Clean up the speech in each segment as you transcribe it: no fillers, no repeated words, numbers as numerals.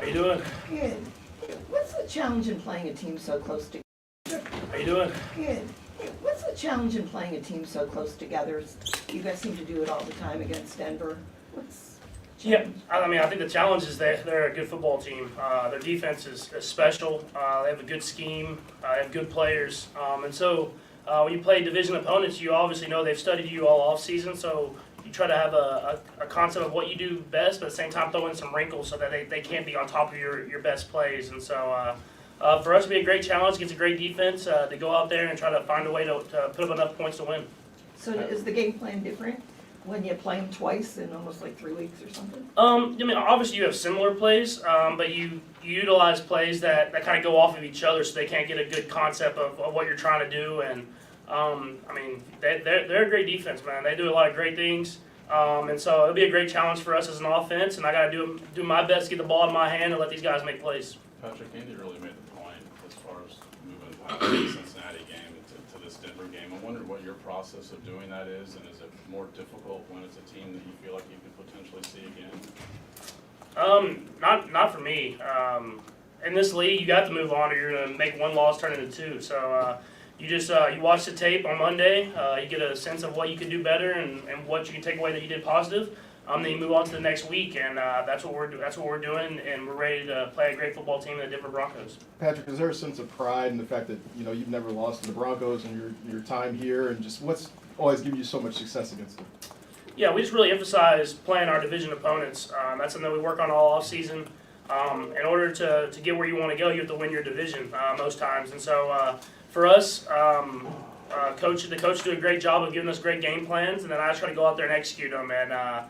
you doing? Good. What's the challenge in playing a team so close together? How you doing? Good. What's the challenge in playing a team so close together? You guys seem to do it all the time against Denver. What's the Yeah, challenge? I mean, I think the challenge is they're a good football team. Their defense is special. They have a good scheme. They have good players. And so when you play division opponents, you obviously know they've studied you all off season. So you try to have a concept of what you do best, but at the same time throw in some wrinkles so that they can't be on top of your best plays. And so for us, it'd be a great challenge against a great defense to go out there and try to find a way to put up enough points to win. So is the game plan different when you play them twice in almost like 3 weeks or something? I mean, obviously you have similar plays, but you utilize plays that kind of go off of each other, so they can't get a good concept of what you're trying to do. And I mean, they're a great defense, man. They do a lot of great things, and so it'll be a great challenge for us as an offense. And I got to do my best to get the ball in my hand and let these guys make plays. Patrick, Andy really made the point as far as moving past the Cincinnati game to this Denver game. I wonder what your process of doing that is, and is it more difficult when it's a team that you feel like you could potentially see again? Not for me. In this league, you got to move on, or you're gonna make one loss turn into two. So you just you watch the tape on Monday. You get a sense of what you can do better and what you can take away that you did positive. Then you move on to the next week, and that's what we're doing, and we're ready to play a great football team in the Denver Broncos. Patrick, is there a sense of pride in the fact that you've never lost to the Broncos and your time here, and just what's always given you so much success against them? Yeah, we just really emphasize playing our division opponents. That's something that we work on all off season. In order to get where you want to go, you have to win your division most times, and so for us. The coach do a great job of giving us great game plans, and then I just try to go out there and execute them. And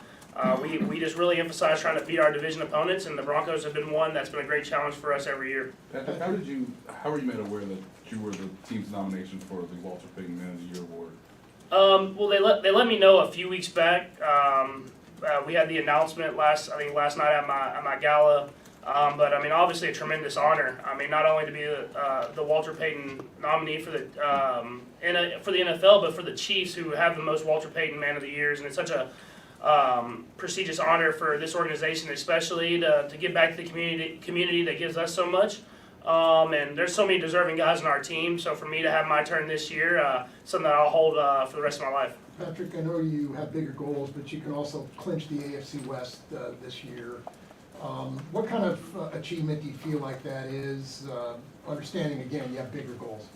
we just really emphasize trying to beat our division opponents, and the Broncos have been one that's been a great challenge for us every year. Patrick, how were you made aware that you were the team's nomination for the Walter Payton Man of the Year award? Well, they let me know a few weeks back. We had the announcement last night at my gala. But I mean, obviously a tremendous honor. I mean, not only to be the Walter Payton nominee for the NFL, but for the Chiefs, who have the most Walter Payton Man of the Years, and it's such a prestigious honor for this organization, especially to give back to the community that gives us so much. And there's so many deserving guys on our team. So for me to have my turn this year, something that I'll hold for the rest of my life. Patrick, I know you have bigger goals, but you can also clinch the AFC West this year. What kind of achievement do you feel like that is? Understanding, again, you have bigger goals.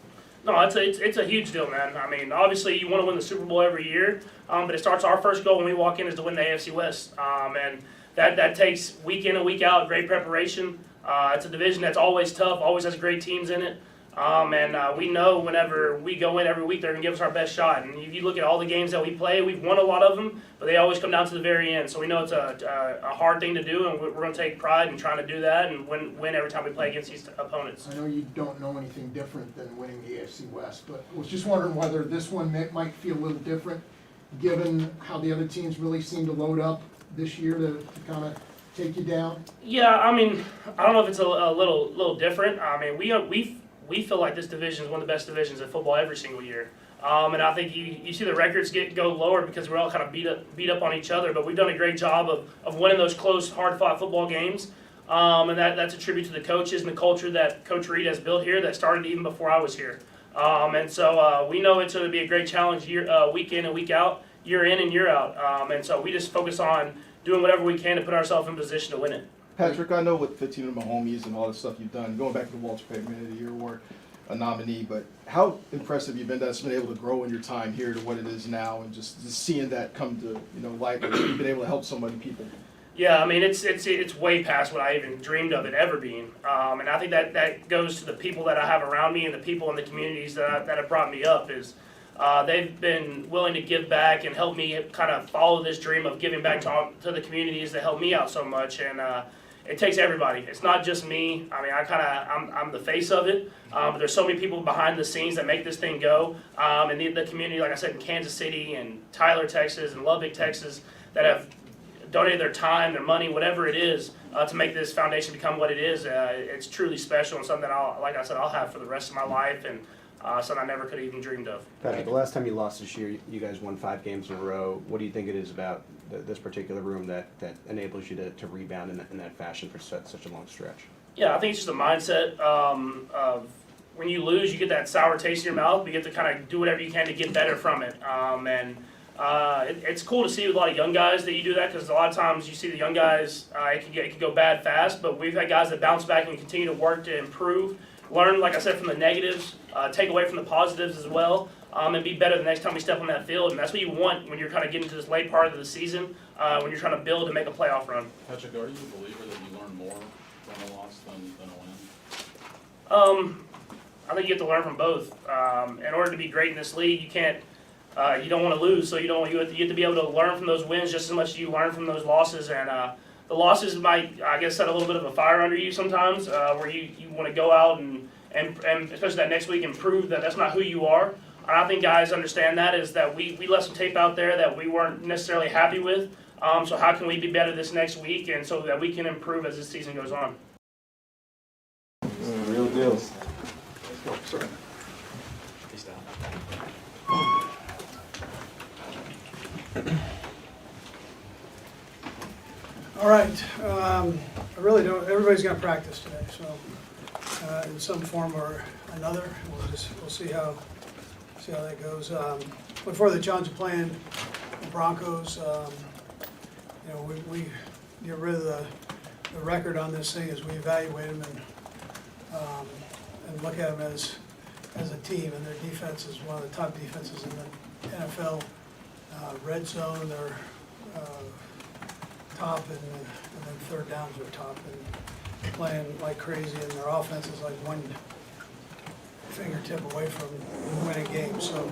No, it's a huge deal, man. I mean, obviously you want to win the Super Bowl every year, but it starts our first goal when we walk in is to win the AFC West, and that takes week in and week out great preparation. It's a division that's always tough, always has great teams in it. And we know whenever we go in every week, they're going to give us our best shot. And if you look at all the games that we play, we've won a lot of them, but they always come down to the very end. So we know it's a hard thing to do, and we're going to take pride in trying to do that and win every time we play against these opponents. I know you don't know anything different than winning the AFC West, but I was just wondering whether this one might feel a little different, given how the other teams really seem to load up this year to kind of take you down. Yeah, I mean, I don't know if it's a little different. I mean, we feel like this division is one of the best divisions in football every single year. And I think you see the records go lower because we're all kind of beat up on each other, but we've done a great job of winning those close, hard-fought football games. And that's a tribute to the coaches and the culture that Coach Reed has built here that started even before I was here. And so we know it's going to be a great challenge week in and week out, year in and year out. And so we just focus on doing whatever we can to put ourselves in position to win it. Patrick, I know with 15 of my homies and all the stuff you've done, going back to the Walter Payton Man of the Year award, a nominee, but how impressive you've been that's been able to grow in your time here to what it is now, and just seeing that come to light, and you've been able to help so many people. Yeah, I mean, it's way past what I even dreamed of it ever being. And I think that goes to the people that I have around me and the people in the communities that have brought me up is they've been willing to give back and help me kind of follow this dream of giving back to the communities that help me out so much. And it takes everybody. It's not just me. I mean, I'm the face of it. But there's so many people behind the scenes that make this thing go. And the community, like I said, in Kansas City and Tyler, Texas, and Lubbock, Texas, that have donated their time, their money, whatever it is, to make this foundation become what it is. It's truly special and something that I'll have for the rest of my life. And something I never could have even dreamed of. Patrick, the last time you lost this year, you guys won 5 games in a row. What do you think it is about this particular room that enables you to rebound in that fashion for such a long stretch? Yeah, I think it's just a mindset of when you lose, you get that sour taste in your mouth, but you get to kind of do whatever you can to get better from it. It's cool to see with a lot of young guys that you do that, because a lot of times you see the young guys, it can go bad fast, but we've had guys that bounce back and continue to work to improve, learn, like I said, from the negatives, take away from the positives as well, and be better the next time we step on that field. And that's what you want when you're kind of getting to this late part of the season, when you're trying to build and make a playoff run. Patrick, are you a believer that you learn more from a loss than a win? I think you have to learn from both. In order to be great in this league, you can't. You don't want to lose, so you have to be able to learn from those wins just as much as you learn from those losses. And the losses might, I guess, set a little bit of a fire under you sometimes, where you want to go out and especially that next week and prove that that's not who you are. And I think guys understand that, is that we left some tape out there that we weren't necessarily happy with. So how can we be better this next week, and so that we can improve as this season goes on. Real deal. All right, I really don't, everybody's gonna practice today, so, in some form or another, we'll see how that goes. Look forward to the challenge of playing the Broncos. You know, we get rid of the record on this thing as we evaluate them and look at them as a team, and their defense is one of the top defenses in the NFL. Red zone, they're top, and then third downs are top, and playing like crazy, and their offense is like one fingertip away from winning games. So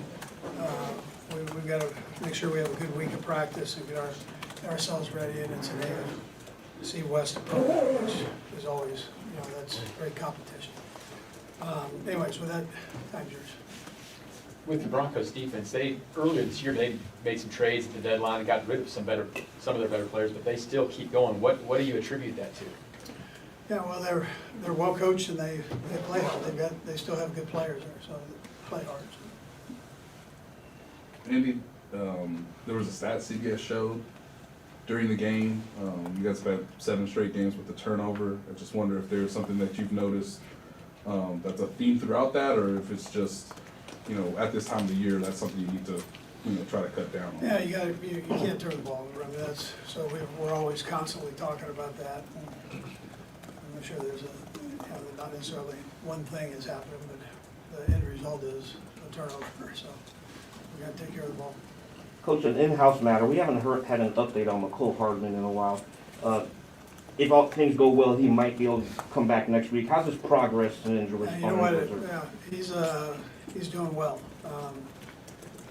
we've got to make sure we have a good week of practice and get ourselves ready, and it's an AFC West opponent, which is always, you know, that's great competition. Anyways, with that, time's yours. With the Broncos defense, earlier this year they made some trades at the deadline and got rid of some of their better players, but they still keep going. What do you attribute that to? Yeah, well, they're well coached, and they play hard. They still have good players there, so they play hard. Andy, there was a stat CBS showed during the game. You guys have had 7 straight games with the turnover. I just wonder if there's something that you've noticed that's a theme throughout that, or if it's just, you know, at this time of the year, that's something you need to, you know, try to cut down on. Yeah, you can't turn the ball over. I mean, we're always constantly talking about that. And I'm sure there's not necessarily one thing is happening, but the end result is a turnover. So we got to take care of the ball. Coach, an in-house matter. We haven't had an update on McCole Hardman in a while. If all things go well, he might be able to come back next week. How's his progress in injury response? You know what? He's doing well.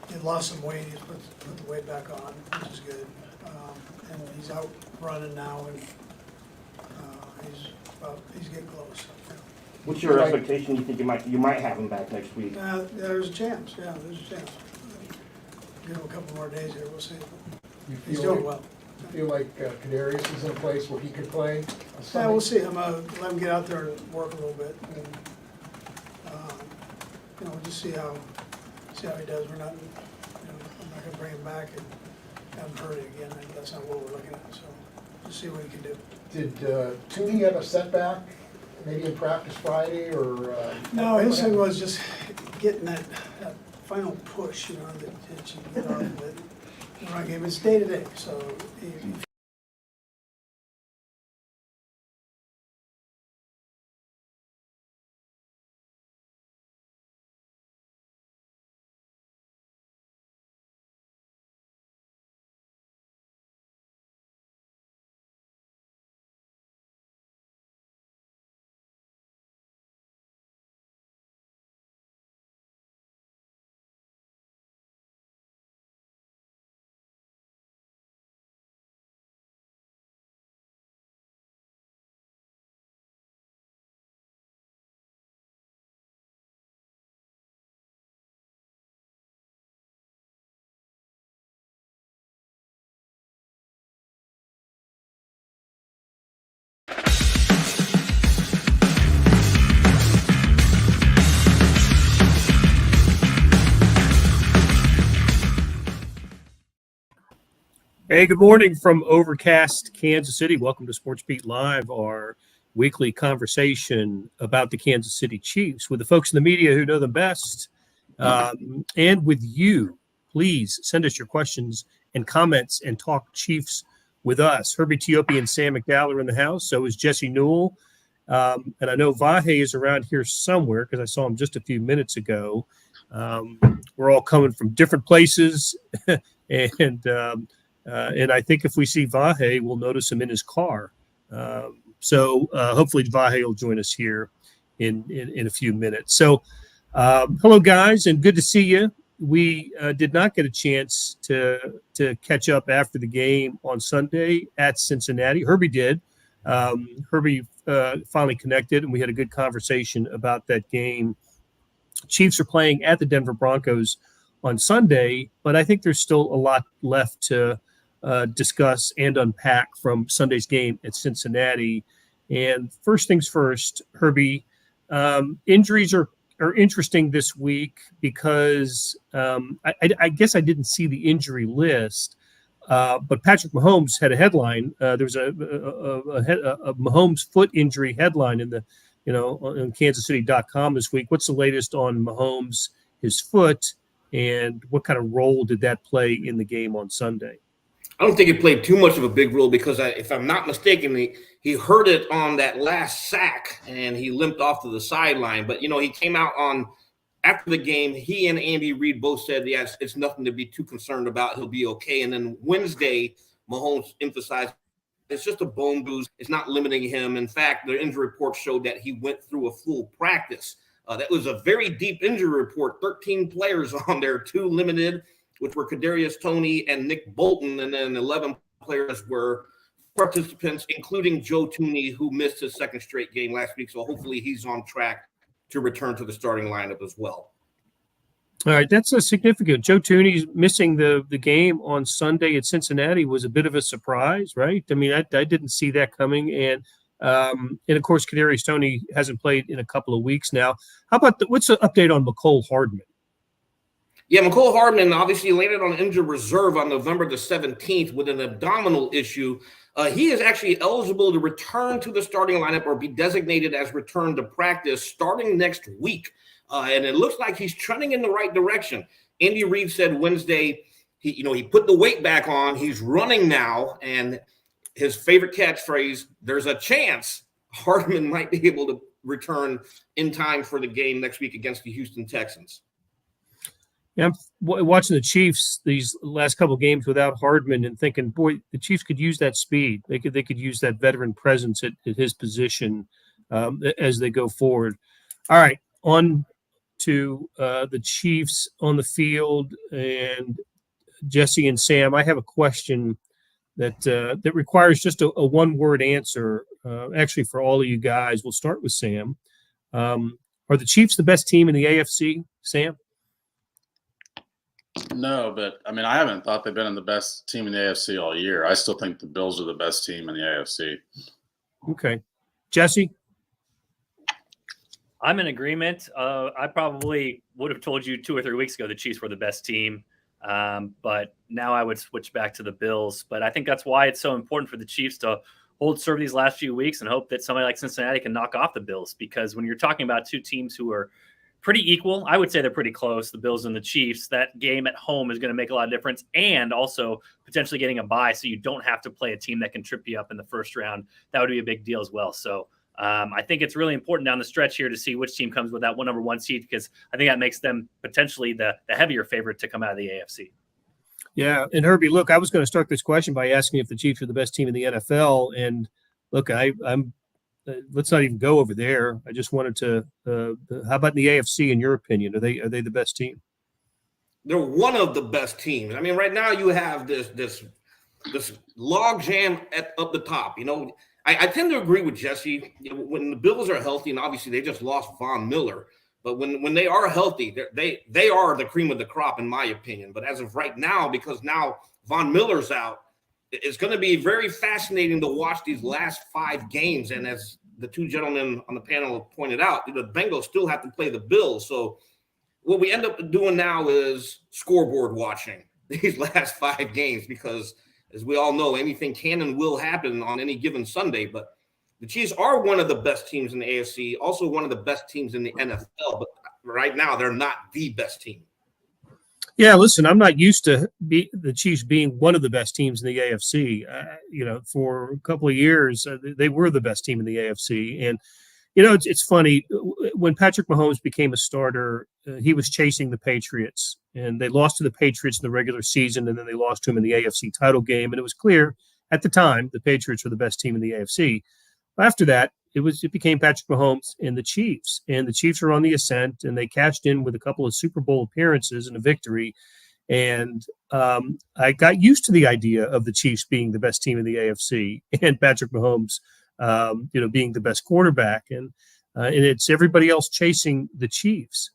He lost some weight. He's put the weight back on, which is good. And he's out running now, and he's getting close. What's your expectation? You think you might have him back next week? There's a chance. Yeah, there's a chance. Give him a couple more days here. We'll see. He's feel doing well. You feel like Kadarius is in a place where he could play? Yeah, we'll see. I'm gonna let him get out there and work a little bit, and we'll just see how he does. I'm not gonna bring him back and have him hurt again. That's not what we're looking at. So just see what he can do. Did Tooney have a setback, maybe in practice Friday, or? No, his thing was just getting that final push, that you get off of it. Right game. It's day to day, so he Hey, good morning from overcast Kansas City. Welcome to SportsBeat Live, our weekly conversation about the Kansas City Chiefs with the folks in the media who know them best, and with you. Please send us your questions and comments and talk Chiefs with us. Herbie Teope and Sam McDowell are in the house. So is Jesse Newell. And I know Vahe is around here somewhere because I saw him just a few minutes ago. We're all coming from different places. And I think if we see Vahe, we'll notice him in his car. So hopefully Vahe will join us here in a few minutes. So hello, guys, and good to see you. We did not get a chance to catch up after the game on Sunday at Cincinnati. Herbie did. Herbie finally connected, and we had a good conversation about that game. Chiefs are playing at the Denver Broncos on Sunday, but I think there's still a lot left to discuss and unpack from Sunday's game at Cincinnati. And first things first, Herbie, injuries are interesting this week because I guess I didn't see the injury list, but Patrick Mahomes had a headline. There was a Mahomes foot injury headline in the on KansasCity.com this week. What's the latest on Mahomes, his foot, and what kind of role did that play in the game on Sunday? I don't think it played too much of a big role because if I'm not mistaken, he hurt it on that last sack and he limped off to the sideline. But, he came out after the game. He and Andy Reid both said, yes, it's nothing to be too concerned about. He'll be okay. And then Wednesday, Mahomes emphasized it's just a bone bruise. It's not limiting him. In fact, the injury report showed that he went through a full practice. That was a very deep injury report, 13 players on there, 2 limited, which were Kadarius Toney and Nick Bolton, and then 11 players were participants, including Joe Thuney, who missed his second straight game last week. So hopefully he's on track to return to the starting lineup as well. All right, that's a significant. Joe Thuney missing the game on Sunday at Cincinnati was a bit of a surprise, right? I mean, I didn't see that coming, and of course, Kadarius Toney hasn't played in a couple of weeks now. How about what's the update on McCole Hardman? Yeah, McCole Hardman obviously landed on injured reserve on November the 17th with an abdominal issue. He is actually eligible to return to the starting lineup or be designated as return to practice starting next week. And it looks like he's trending in the right direction. Andy Reid said Wednesday, he put the weight back on. He's running now. And his favorite catchphrase, there's a chance Hardman might be able to return in time for the game next week against the Houston Texans. Yeah, I'm watching the Chiefs these last couple of games without Hardman and thinking, boy, the Chiefs could use that speed. They could use that veteran presence at his position as they go forward. All right, on to the Chiefs on the field, and Jesse and Sam, I have a question that requires just a one-word answer, actually for all of you guys. We'll start with Sam. Are the Chiefs the best team in the AFC, Sam? No, but I haven't thought they've been the best team in the AFC all year. I still think the Bills are the best team in the AFC. Okay. Jesse? I'm in agreement. I probably would have told you 2 or 3 weeks ago the Chiefs were the best team, but now I would switch back to the Bills. But I think that's why it's so important for the Chiefs to hold serve these last few weeks and hope that somebody like Cincinnati can knock off the Bills, because when you're talking about 2 teams who are pretty equal, I would say they're pretty close, the Bills and the Chiefs, that game at home is going to make a lot of difference, and also potentially getting a bye so you don't have to play a team that can trip you up in the first round. That would be a big deal as well. So I think it's really important down the stretch here to see which team comes with that number 1 seed, because I think that makes them potentially the heavier favorite to come out of the AFC. Yeah, and Herbie, look, I was going to start this question by asking if the Chiefs are the best team in the NFL, and look, I'm let's not even go over there. I just wanted to. How about in the AFC? In your opinion, are they the best team? They're one of the best teams. Right now you have this log jam up the top. I tend to agree with Jesse. When the Bills are healthy, and obviously they just lost Von Miller, but when they are healthy, they are the cream of the crop, in my opinion. But as of right now, because now Von Miller's out, it's going to be very fascinating to watch these last 5 games. And as the 2 gentlemen on the panel pointed out, the Bengals still have to play the Bills. So what we end up doing now is scoreboard watching these last 5 games, because as we all know, anything can and will happen on any given Sunday. But the Chiefs are one of the best teams in the AFC, also one of the best teams in the NFL. But right now, they're not the best team. Yeah, listen, I'm not used to the Chiefs being one of the best teams in the AFC. For a couple of years, they were the best team in the AFC. And, it's funny. When Patrick Mahomes became a starter, he was chasing the Patriots. And they lost to the Patriots in the regular season, and then they lost to him in the AFC title game. And it was clear at the time the Patriots were the best team in the AFC. After that, it became Patrick Mahomes and the Chiefs. And the Chiefs are on the ascent, and they cashed in with a couple of Super Bowl appearances and a victory. And I got used to the idea of the Chiefs being the best team in the AFC and Patrick Mahomes, being the best quarterback. And it's everybody else chasing the Chiefs.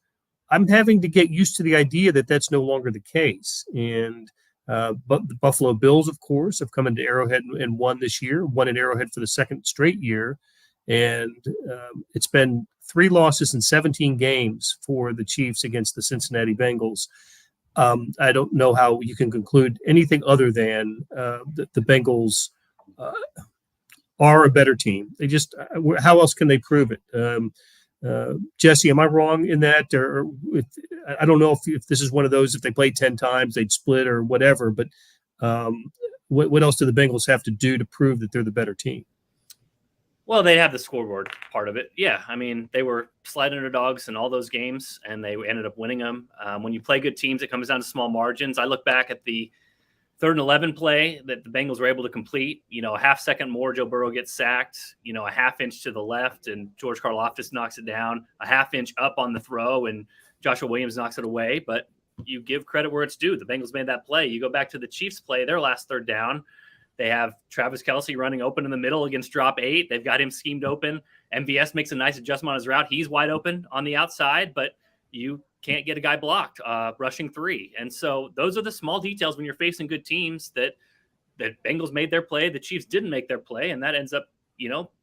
I'm having to get used to the idea that that's no longer the case. And but the Buffalo Bills, of course, have come into Arrowhead and won this year, won at Arrowhead for the second straight year. And it's been 3 losses in 17 games for the Chiefs against the Cincinnati Bengals. I don't know how you can conclude anything other than the Bengals are a better team. They just, how else can they prove it? Jesse, am I wrong in that? Or I don't know if this is one of those, if they played 10 times, they'd split or whatever. But what else do the Bengals have to do to prove that they're the better team? Well, they have the scoreboard part of it. Yeah, I mean, they were slight underdogs in all those games, and they ended up winning them. When you play good teams, it comes down to small margins. I look back at the 3rd and 11 play that the Bengals were able to complete. A half second more, Joe Burrow gets sacked, a half inch to the left, and George Karlaftis knocks it down, a half inch up on the throw, and Joshua Williams knocks it away. But you give credit where it's due. The Bengals made that play. You go back to the Chiefs play, their last 3rd down. They have Travis Kelce running open in the middle against drop 8. They've got him schemed open. MVS makes a nice adjustment on his route. He's wide open on the outside, but you can't get a guy blocked rushing 3. And so those are the small details when you're facing good teams that Bengals made their play. The Chiefs didn't make their play, and that ends up,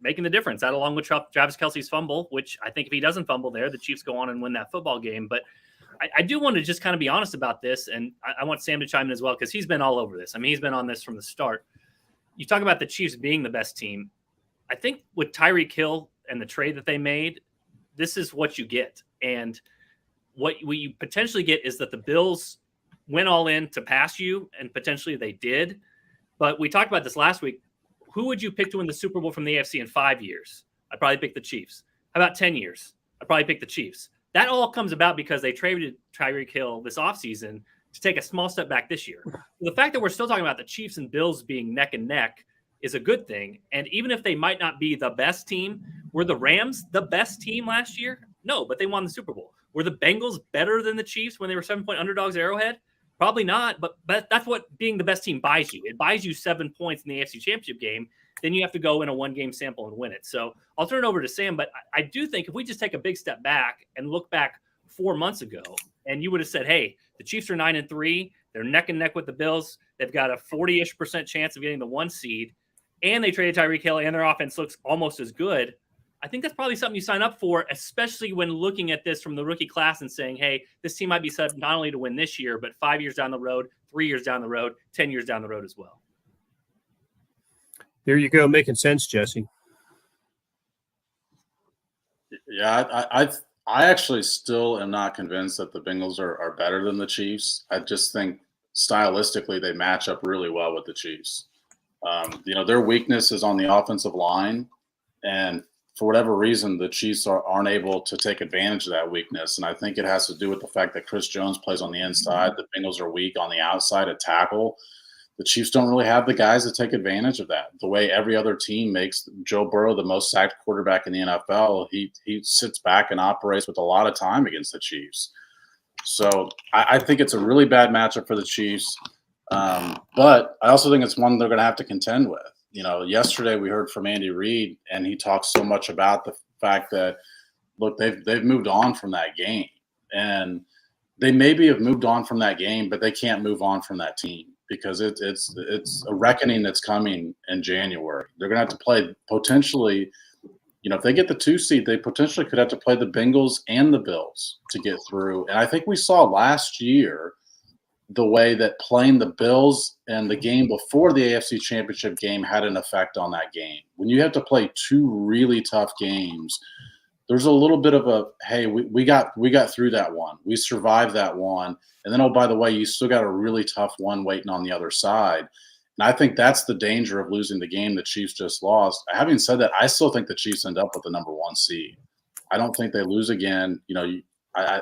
making the difference. That along with Travis Kelce's fumble, which I think if he doesn't fumble there, the Chiefs go on and win that football game. But I do want to just kind of be honest about this, and I want Sam to chime in as well because he's been all over this. I mean, he's been on this from the start. You talk about the Chiefs being the best team. I think with Tyreek Hill and the trade that they made, this is what you get. And what you potentially get is that the Bills went all in to pass you, and potentially they did. But we talked about this last week. Who would you pick to win the Super Bowl from the AFC in 5 years? I'd probably pick the Chiefs. How about 10 years? I'd probably pick the Chiefs. That all comes about because they traded Tyreek Hill this offseason to take a small step back this year. The fact that we're still talking about the Chiefs and Bills being neck and neck is a good thing. And even if they might not be the best team, were the Rams the best team last year? No, but they won the Super Bowl. Were the Bengals better than the Chiefs when they were 7-point underdogs at Arrowhead? Probably not, but that's what being the best team buys you. It buys you 7 points in the AFC Championship game. Then you have to go in a 1-game sample and win it. So I'll turn it over to Sam, but I do think if we just take a big step back and look back 4 months ago, and you would have said, hey, the Chiefs are 9-3. They're neck and neck with the Bills. They've got a 40-ish% chance of getting the 1 seed. And they traded Tyreek Hill, and their offense looks almost as good. I think that's probably something you sign up for, especially when looking at this from the rookie class and saying, hey, this team might be set up not only to win this year, but 5 years down the road, 3 years down the road, 10 years down the road as well. There you go, making sense, Jesse. Yeah, I actually still am not convinced that the Bengals are better than the Chiefs. I just think stylistically they match up really well with the Chiefs. Their weakness is on the offensive line, and for whatever reason, the Chiefs aren't able to take advantage of that weakness. And I think it has to do with the fact that Chris Jones plays on the inside. The Bengals are weak on the outside at tackle. The Chiefs don't really have the guys to take advantage of that. The way every other team makes Joe Burrow the most sacked quarterback in the NFL, he sits back and operates with a lot of time against the Chiefs. So I think it's a really bad matchup for the Chiefs. But I also think it's one they're going to have to contend with. Yesterday we heard from Andy Reid, and he talked so much about the fact that, look, they've moved on from that game. And they maybe have moved on from that game, but they can't move on from that team. Because it's a reckoning that's coming in January. They're going to have to play potentially, if they get the 2 seed, they potentially could have to play the Bengals and the Bills to get through. And I think we saw last year the way that playing the Bills and the game before the AFC Championship game had an effect on that game. When you have to play two really tough games, there's a little bit of a, hey, we got through that one. We survived that one. And then, oh, by the way, you still got a really tough one waiting on the other side. And I think that's the danger of losing the game the Chiefs just lost. Having said that, I still think the Chiefs end up with the number 1 seed. I don't think they lose again. You know, I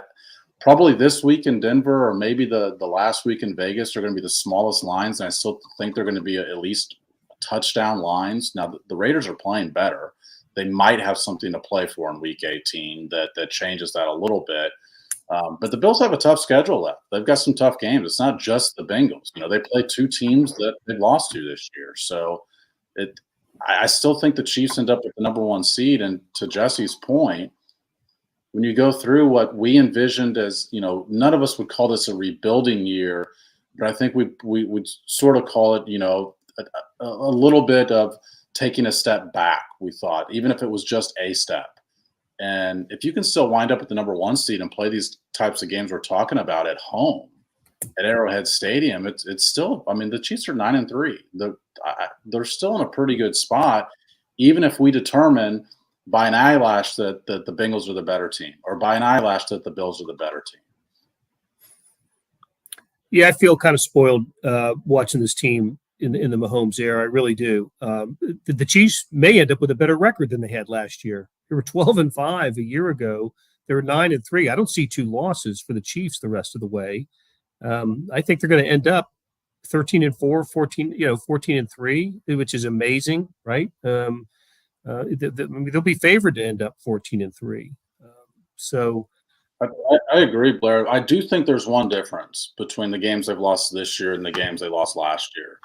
probably this week in Denver or maybe the last week in Vegas are going to be the smallest lines, and I still think they're going to be at least touchdown lines. Now, the Raiders are playing better. They might have something to play for in Week 18 that changes that a little bit. But the Bills have a tough schedule left. They've got some tough games. It's not just the Bengals. You know, they play 2 teams that they've lost to this year. So I still think the Chiefs end up with the number 1 seed. And to Jesse's point, when you go through what we envisioned as, you know, none of us would call this a rebuilding year, but I think we would sort of call it, you know, a little bit of taking a step back, we thought, even if it was just a step. And if you can still wind up at the number 1 seed and play these types of games we're talking about at home at Arrowhead Stadium, it's still, I mean, the Chiefs are 9-3. They're still in a pretty good spot, even if we determine by an eyelash that the Bengals are the better team, or by an eyelash that the Bills are the better team. Yeah, I feel kind of spoiled watching this team in the Mahomes era. I really do. The Chiefs may end up with a better record than they had last year. They were 12-5 a year ago. They were 9-3. I don't see 2 losses for the Chiefs the rest of the way. I think they're going to end up 13-4, 14-3, which is amazing, right? They'll be favored to end up 14-3. So I agree, Blair. I do think there's one difference between the games they've lost this year and the games they lost last year.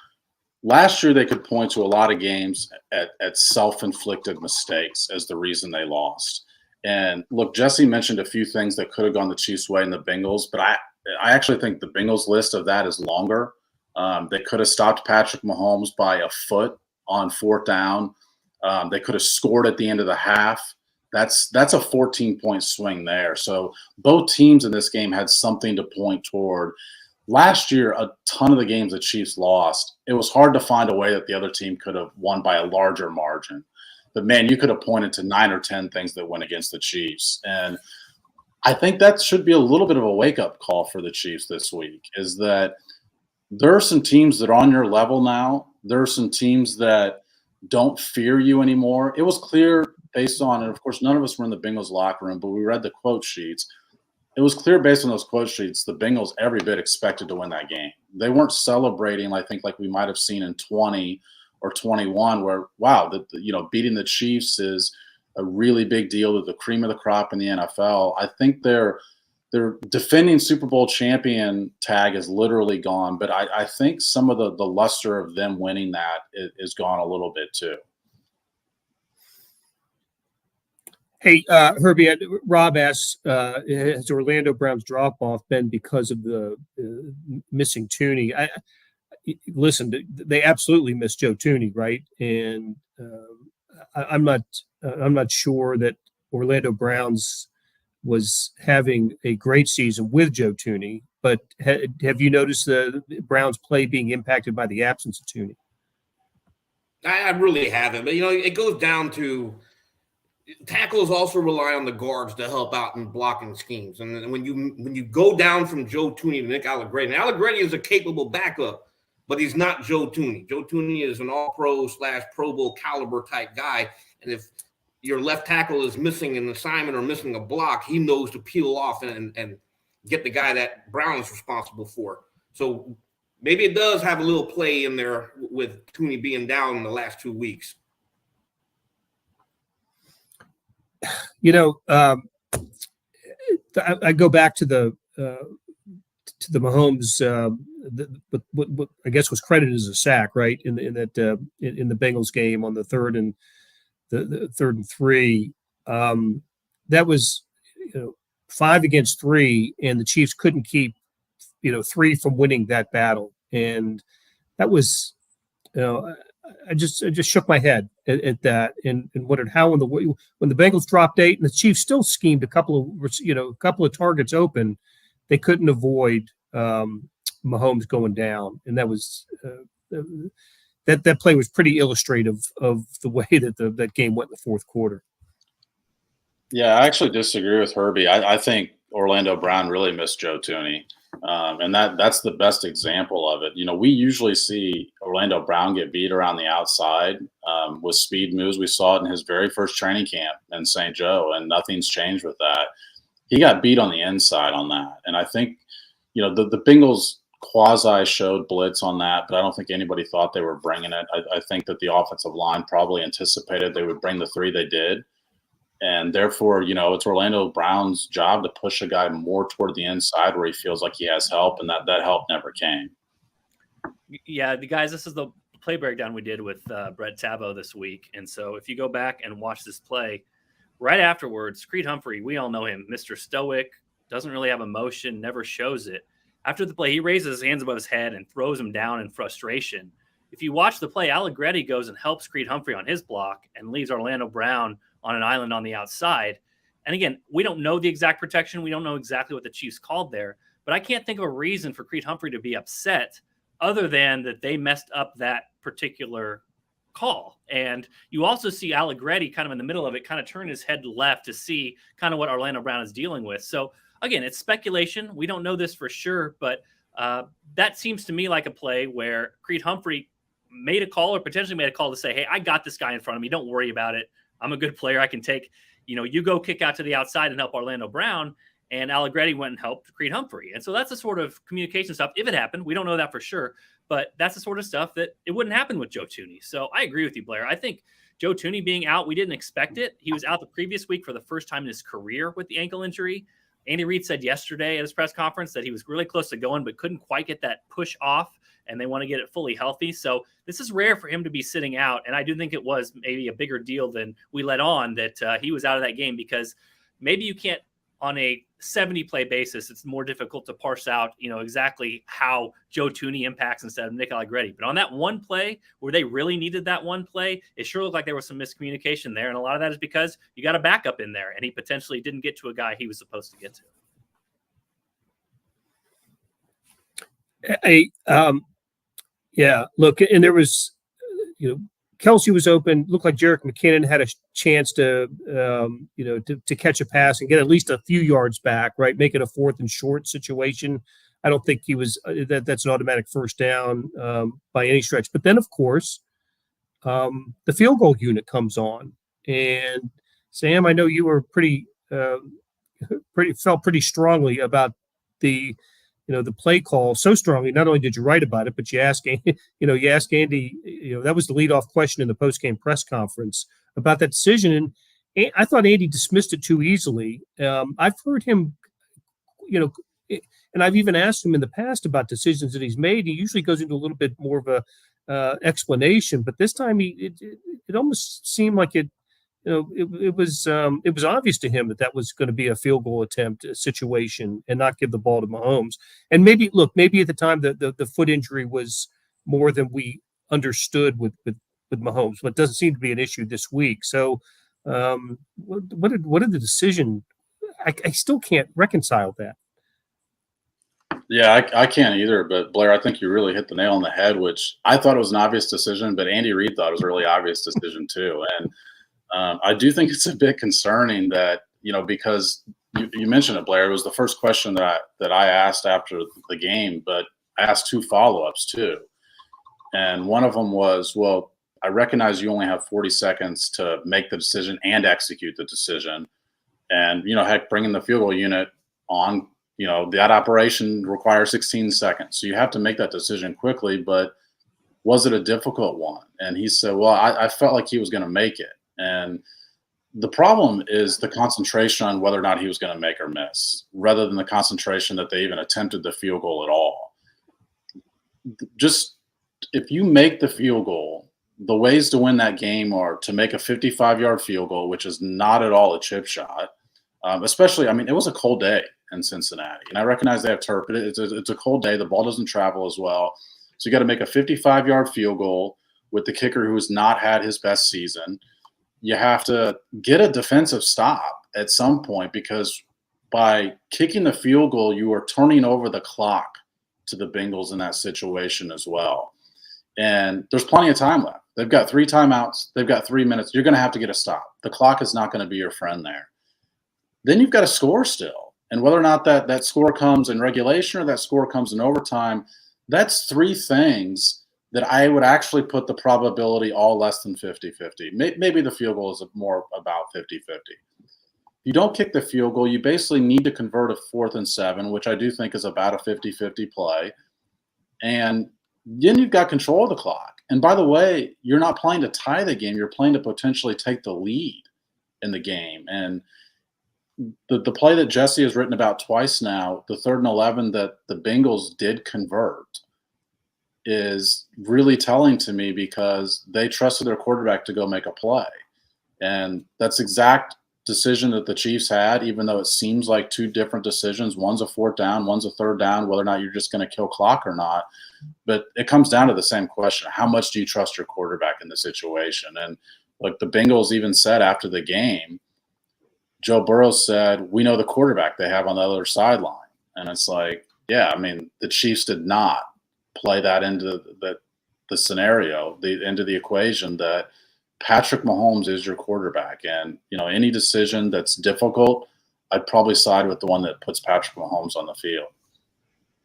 Last year, they could point to a lot of games at self-inflicted mistakes as the reason they lost. And look, Jesse mentioned a few things that could have gone the Chiefs' way in the Bengals, but I actually think the Bengals list of that is longer. They could have stopped Patrick Mahomes by a foot on 4th down. They could have scored at the end of the half. That's a 14-point swing there. So both teams in this game had something to point toward. Last year, a ton of the games the Chiefs lost, it was hard to find a way that the other team could have won by a larger margin. But, man, you could have pointed to 9 or 10 things that went against the Chiefs. And I think that should be a little bit of a wake-up call for the Chiefs this week, is that there are some teams that are on your level now. There are some teams that don't fear you anymore. It was clear based on, and of course, none of us were in the Bengals locker room, but we read the quote sheets. It was clear based on those quote sheets, the Bengals every bit expected to win that game. They weren't celebrating, I think, like we might have seen in 20 or 21, where, wow, beating the Chiefs is a really big deal. They're the cream of the crop in the NFL. I think their defending Super Bowl champion tag is literally gone, but I think some of the luster of them winning that is gone a little bit too. Hey, Herbie, Rob asks, has Orlando Brown's drop-off been because of the missing Tooney? Listen, they absolutely missed Joe Tooney, right? And I'm not sure that Orlando Brown's was having a great season with Joe Tooney, but have you noticed the Browns' play being impacted by the absence of Tooney? I really haven't, but it goes down to tackles also rely on the guards to help out in blocking schemes. And when you go down from Joe Tooney to Nick Allegretti, and Allegretti is a capable backup, but he's not Joe Tooney. Joe Tooney is an all-pro / Pro Bowl caliber type guy. And if your left tackle is missing an assignment or missing a block, he knows to peel off and get the guy that Brown is responsible for. So maybe it does have a little play in there with Tooney being down in the last 2 weeks. I go back to the Mahomes, what I guess was credited as a sack, right? In the Bengals game on the 3rd and 3, that was 5 against 3, and the Chiefs couldn't keep 3 from winning that battle, and that was I just shook my head at that and wondered how when the Bengals dropped 8 and the Chiefs still schemed a couple of targets open, they couldn't avoid Mahomes going down, and that was that play was pretty illustrative of the way that that game went in the fourth quarter. Yeah, I actually disagree with Herbie. I think Orlando Brown really missed Joe Tooney. And that's the best example of it. You know, we usually see Orlando Brown get beat around the outside with speed moves. We saw it in his very first training camp in St. Joe, and nothing's changed with that. He got beat on the inside on that. And I think, you know, the Bengals quasi showed blitz on that, but I don't think anybody thought they were bringing it. I think that the offensive line probably anticipated they would bring the three they did. And therefore, you know, it's Orlando Brown's job to push a guy more toward the inside where he feels like he has help, and that help never came. Yeah, the guys, this is the play breakdown we did with Brett Tabo this week. And so if you go back and watch this play, right afterwards, Creed Humphrey, we all know him, Mr. Stoic, doesn't really have emotion, never shows it. After the play, he raises his hands above his head and throws him down in frustration. If you watch the play, Allegretti goes and helps Creed Humphrey on his block and leaves Orlando Brown on an island on the outside. And again, we don't know the exact protection. We don't know exactly what the Chiefs called there, but I can't think of a reason for Creed Humphrey to be upset other than that they messed up that particular call. And you also see Allegretti kind of in the middle of it, kind of turn his head left to see kind of what Orlando Brown is dealing with. So again, it's speculation. We don't know this for sure, but that seems to me like a play where Creed Humphrey made a call or potentially made a call to say, hey, I got this guy in front of me. Don't worry about it. I'm a good player. I can take, you know, you go kick out to the outside and help Orlando Brown. And Allegretti went and helped Creed Humphrey. And so that's the sort of communication stuff. If it happened, we don't know that for sure, but that's the sort of stuff that it wouldn't happen with Joe Tooney. So I agree with you, Blair. I think Joe Tooney being out, we didn't expect it. He was out the previous week for the first time in his career with the ankle injury. Andy Reid said yesterday at his press conference that he was really close to going, but couldn't quite get that push off, and they want to get it fully healthy. So this is rare for him to be sitting out, and I do think it was maybe a bigger deal than we let on that he was out of that game, because maybe you can't, on a 70-play basis, it's more difficult to parse out, you know, exactly how Joe Tooney impacts instead of Nick Allegretti. But on that one play where they really needed that one play, it sure looked like there was some miscommunication there, and a lot of that is because you got a backup in there, and he potentially didn't get to a guy he was supposed to get to. Yeah, look, and there was, you know, Kelsey was open. Looked like Jerick McKinnon had a chance to, you know, to catch a pass and get at least a few yards back, right? Make it a 4th and short situation. I don't think he was that's an automatic first down by any stretch. But then, of course, the field goal unit comes on, and Sam, I know you were felt pretty strongly about the, you know, the play call so strongly. Not only did you write about it, but you asked Andy, you know, that was the leadoff question in the post-game press conference about that decision. And I thought Andy dismissed it too easily. I've heard him, you know, and I've even asked him in the past about decisions that he's made. He usually goes into a little bit more of a explanation, but this time it almost seemed like it, you know, it was obvious to him that was going to be a field goal attempt situation and not give the ball to Mahomes. And maybe at the time the foot injury was more than we understood with Mahomes, but it doesn't seem to be an issue this week. So what did the decision? I still can't reconcile that. Yeah, I can't either. But Blair, I think you really hit the nail on the head, which I thought it was an obvious decision, but Andy Reid thought it was a really obvious decision too. And I do think it's a bit concerning that, you know, because you mentioned it, Blair, it was the first question that I asked after the game, but I asked 2 follow-ups too. And one of them was, well, I recognize you only have 40 seconds to make the decision and execute the decision. And, you know, heck, bringing the field goal unit on, you know, that operation requires 16 seconds. So you have to make that decision quickly, but was it a difficult one? And he said, well, I felt like he was going to make it. And the problem is the concentration on whether or not he was going to make or miss, rather than the concentration that they even attempted the field goal at all. Just if you make the field goal, the ways to win that game are to make a 55-yard field goal, which is not at all a chip shot. Especially, I mean, it was a cold day in Cincinnati, and I recognize they have turf, but it's a cold day. The ball doesn't travel as well. So you got to make a 55-yard field goal with the kicker who has not had his best season. You have to get a defensive stop at some point, because by kicking the field goal, you are turning over the clock to the Bengals in that situation as well. And there's plenty of time left. They've got 3 timeouts. They've got 3 minutes. You're going to have to get a stop. The clock is not going to be your friend there. Then you've got to score still. And whether or not that score comes in regulation or that score comes in overtime, that's 3 things that I would actually put the probability all less than 50-50. Maybe the field goal is more about 50-50. You don't kick the field goal, you basically need to convert a 4th and 7, which I do think is about a 50-50 play. And then you've got control of the clock. And by the way, you're not playing to tie the game. You're playing to potentially take the lead in the game. And the play that Jesse has written about twice now, the 3rd and 11 that the Bengals did convert, is really telling to me because they trusted their quarterback to go make a play. And that's exact decision that the Chiefs had, even though it seems like 2 different decisions. One's a 4th down, one's a 3rd down, whether or not you're just going to kill clock or not. But it comes down to the same question. How much do you trust your quarterback in the situation? And like the Bengals even said after the game, Joe Burrow said, we know the quarterback they have on the other sideline. And it's like, yeah, I mean, the Chiefs did not play that into the scenario, into the equation that Patrick Mahomes is your quarterback. And, any decision that's difficult, I'd probably side with the one that puts Patrick Mahomes on the field.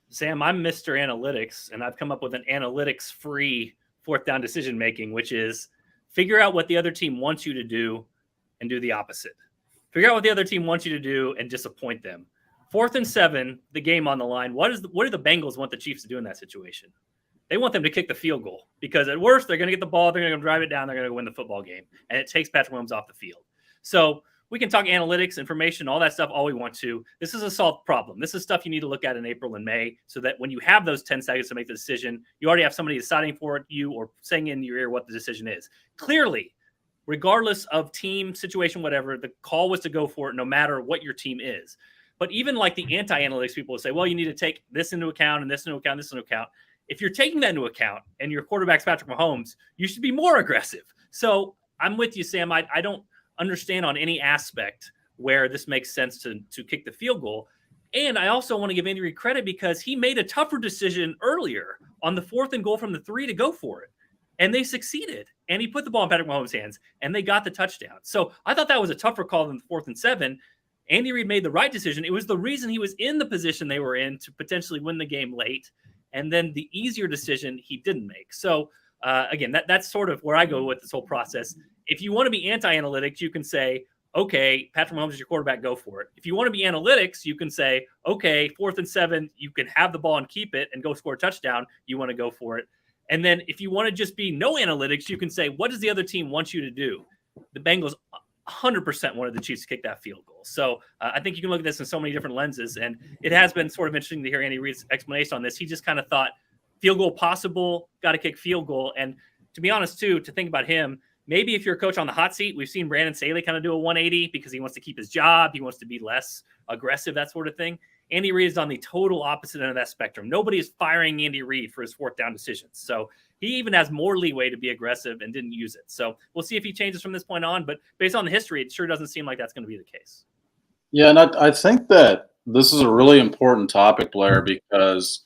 Sam, I'm Mr. Analytics, and I've come up with an analytics-free 4th down decision-making, which is figure out what the other team wants you to do and do the opposite. Figure out what the other team wants you to do and disappoint them. 4th and 7, the game on the line. What do the Bengals want the Chiefs to do in that situation? They want them to kick the field goal because at worst, they're going to get the ball, they're going to drive it down, they're going to win the football game, and it takes Patrick Mahomes off the field. So we can talk analytics, information, all that stuff all we want to. This is a solved problem. This is stuff you need to look at in April and May so that when you have those 10 seconds to make the decision, you already have somebody deciding for you or saying in your ear what the decision is. Clearly, regardless of team, situation, whatever, the call was to go for it no matter what your team is. But even like the anti-analytics people will say, well, you need to take this into account and this into account, this into account. If you're taking that into account and your quarterback's Patrick Mahomes, you should be more aggressive. So I'm with you, Sam. I don't understand on any aspect where this makes sense to kick the field goal. And I also want to give Andy Reid credit because he made a tougher decision earlier on the 4th and goal from the 3 to go for it. And they succeeded. And he put the ball in Patrick Mahomes' hands, and they got the touchdown. So I thought that was a tougher call than the 4th and 7. Andy Reid made the right decision. It was the reason he was in the position they were in to potentially win the game late. And then the easier decision he didn't make. So, again, that's sort of where I go with this whole process. If you want to be anti-analytics, you can say, okay, Patrick Mahomes is your quarterback, go for it. If you want to be analytics, you can say, okay, 4th and 7, you can have the ball and keep it and go score a touchdown. You want to go for it. And then if you want to just be no analytics, you can say, what does the other team want you to do? The Bengals 100% wanted the Chiefs to kick that field goal. So I think you can look at this in so many different lenses. And it has been sort of interesting to hear Andy Reid's explanation on this. He just kind of thought field goal possible, got to kick field goal. And to be honest, too, to think about him, maybe if you're a coach on the hot seat, we've seen Brandon Staley kind of do a 180 because he wants to keep his job. He wants to be less aggressive, that sort of thing. Andy Reid is on the total opposite end of that spectrum. Nobody is firing Andy Reid for his 4th down decisions. So he even has more leeway to be aggressive and didn't use it. So we'll see if he changes from this point on. But based on the history, it sure doesn't seem like that's going to be the case. Yeah, and I think that this is a really important topic, Blair, because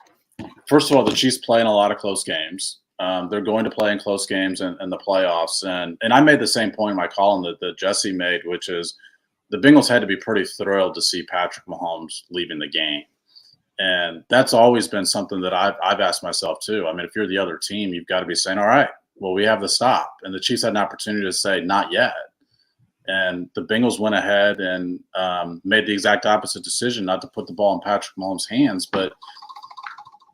first of all, the Chiefs play in a lot of close games. They're going to play in close games in the playoffs. And I made the same point in my column that Jesse made, which is the Bengals had to be pretty thrilled to see Patrick Mahomes leaving the game. And that's always been something that I've asked myself too. I mean, if you're the other team, you've got to be saying, all right, well, we have the stop. And the Chiefs had an opportunity to say, not yet. And the Bengals went ahead and made the exact opposite decision, not to put the ball in Patrick Mahomes' hands. But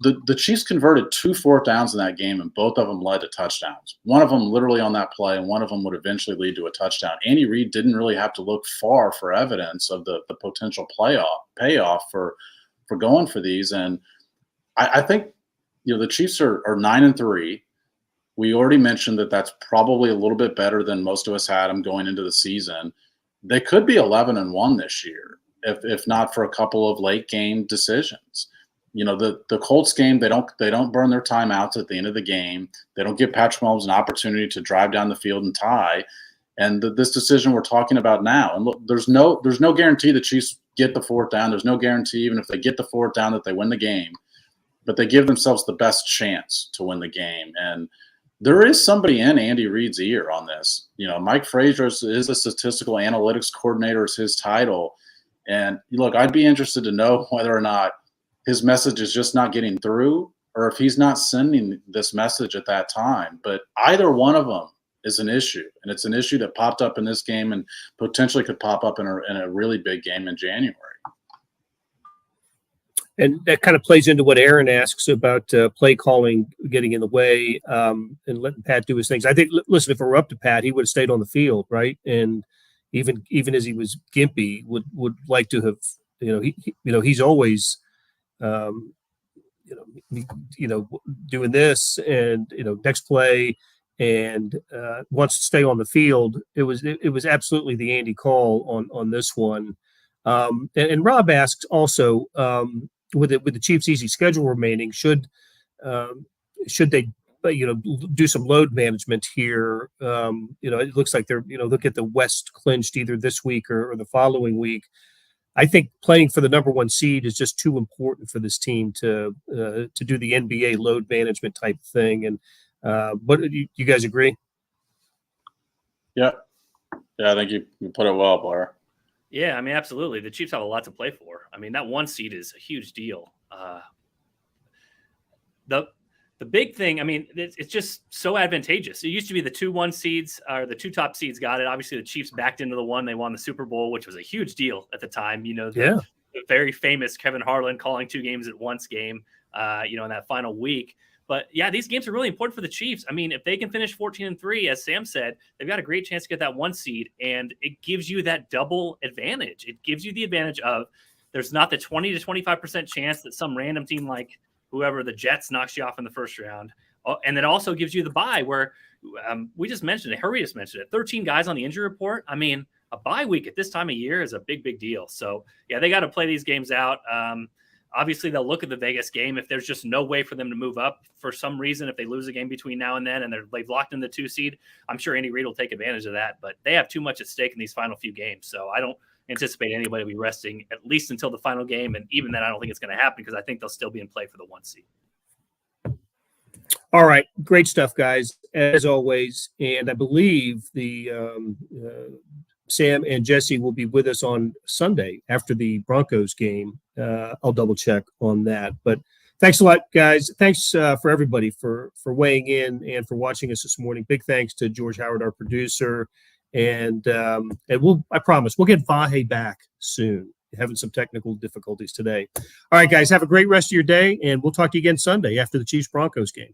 the Chiefs converted 2 4th downs in that game, and both of them led to touchdowns. One of them literally on that play, and one of them would eventually lead to a touchdown. Andy Reid didn't really have to look far for evidence of the potential payoff for going for these. And I think the Chiefs are 9-3. We already mentioned that that's probably a little bit better than most of us had them going into the season. They could be 11-1 this year, if not for a couple of late game decisions. The Colts game, they don't burn their timeouts at the end of the game. They don't give Patrick Mahomes an opportunity to drive down the field and tie. And this decision we're talking about now, and look, there's no guarantee the Chiefs get the 4th down. There's no guarantee even if they get the 4th down that they win the game. but they give themselves the best chance to win the game. And there is somebody in Andy Reid's ear on this. Mike Frazier is a statistical analytics coordinator, is his title. And look, I'd be interested to know whether or not his message is just not getting through, or if he's not sending this message at that time. But either one of them is an issue, and it's an issue that popped up in this game and potentially could pop up in a really big game in January. And that kind of plays into what Aaron asks about play calling getting in the way and letting Pat do his things. I think, listen, if it were up to Pat, he would have stayed on the field, right? And even as he was gimpy, would like to have, he's always, doing this and next play and wants to stay on the field. It was absolutely the Andy call on this one. And Rob asks also. With the Chiefs' easy schedule remaining, should they, do some load management here? It looks like they're, look at the West clinched either this week or the following week. I think playing for the number 1 seed is just too important for this team to do the NBA load management type thing. And but you guys agree? Yeah, I think you put it well, Blair. Yeah, I mean, absolutely. The Chiefs have a lot to play for. I mean, that 1 seed is a huge deal. The big thing, I mean, it's just so advantageous. It used to be the 2-1 seeds, or the 2 top seeds got it. Obviously, the Chiefs backed into the 1. They won the Super Bowl, which was a huge deal at the time. The very famous Kevin Harlan calling 2 games at once game, in that final week. But yeah, these games are really important for the Chiefs. I mean, if they can finish 14-3, as Sam said, they've got a great chance to get that 1 seed, and it gives you that double advantage. It gives you the advantage of there's not the 20 to 25% chance that some random team like whoever, the Jets, knocks you off in the first round. And it also gives you the bye where we just mentioned it. Hurry just mentioned it. 13 guys on the injury report. I mean, a bye week at this time of year is a big, big deal. So yeah, they got to play these games out. Obviously, they'll look at the Vegas game. If there's just no way for them to move up for some reason, if they lose a game between now and then and they've locked in the 2 seed, I'm sure Andy Reid will take advantage of that. But they have too much at stake in these final few games. So I don't anticipate anybody will be resting at least until the final game. And even then, I don't think it's going to happen because I think they'll still be in play for the 1 seed. All right. Great stuff, guys, as always. And I believe the Sam and Jesse will be with us on Sunday after the Broncos game. I'll double check on that. But thanks a lot, guys. Thanks for everybody for weighing in and for watching us this morning. Big thanks to George Howard, our producer. And I promise we'll get Vahe back soon. Having some technical difficulties today. All right, guys, have a great rest of your day, and we'll talk to you again Sunday after the Chiefs-Broncos game.